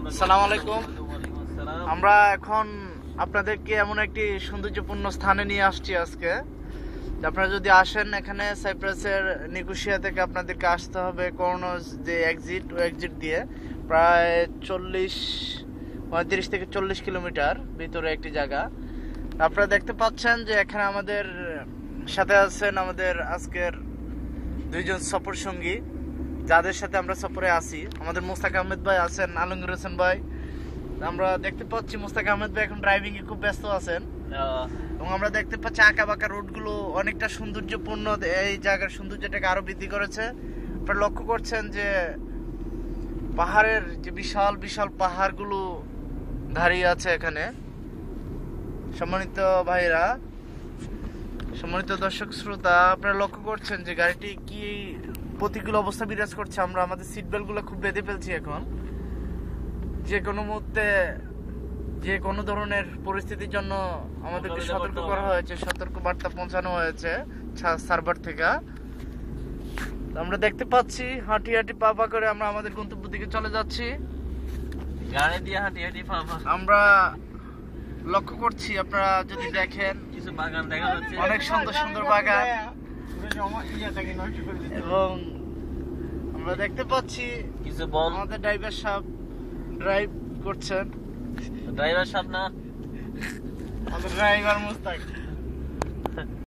আসসালামু আলাইকুম। আমরা এখন আপনাদেরকে এমন একটি সৌন্দর্যপূর্ণ স্থানে নিয়ে আসছি আজকে। আপনারা যদি আসেন এখানে সাইপ্রাসের নিকোসিয়া থেকে আপনাদেরকে আসতে হবে করোনোস যে এক্সিট ও এক্সিট দিয়ে প্রায় 35 থেকে 40 কিলোমিটার ভিতরে একটি জায়গা। আপনারা দেখতে পাচ্ছেন যে এখানে আমাদের সাথে আছেন আমাদের আজকের দুইজন সফর সঙ্গী, যাদের সাথে আমরা সফরে আসি। আমাদের মুস্তাক আহমেদ ভাই আছেন, আলমগীর হোসেন ভাই। আমরা দেখতে পাচ্ছি মুস্তাক আহমেদ ভাই এখন ড্রাইভিং এ খুব ব্যস্ত আছেন এবং আমরা দেখতে পাচ্ছি আঁকা বাঁকা রোডগুলো অনেকটা সৌন্দর্যপূর্ণ, এই জায়গার সৌন্দর্যটাকে আরো বৃদ্ধি করেছে। আপনারা লক্ষ্য করছেন যে পাহাড়ের যে বিশাল বিশাল পাহাড়গুলো দাঁড়িয়ে আছে এখানে। সম্মানিত ভাইরা, সম্মানিত দর্শক শ্রোতা, আপনারা লক্ষ্য করছেন যে গাড়িটি কি প্রতিকূল অবস্থা বিরাজ করছে। আমরা আমাদের সিট বেল্ট গুলো খুব বেঁধে ফেলছি এখন। যে কোনো মুহূর্তে যে কোনো ধরনের পরিস্থিতির জন্য আমাদেরকে সতর্ক করা হয়েছে, সতর্ক বার্তা পৌঁছানো হয়েছে সার্ভার থেকে। আমরা দেখতে পাচ্ছি হাঁটি হাঁটি পা পা করে আমরা আমাদের গন্তব্য দিকে চলে যাচ্ছি। গাড়ি দিয়ে হাঁটি হাঁটি পা পা আমরা লক্ষ্য করছি, আপনারা যদি দেখেন কিছু বাগান দেখা যাচ্ছে, অনেক সুন্দর সুন্দর বাগান, এবং আমরা দেখতে পাচ্ছি কিছু বন। আমাদের ড্রাইভার সাহেব ড্রাইভ করছেন। ড্রাইভার সাহেব না, আমাদের ড্রাইভার মুস্তাক।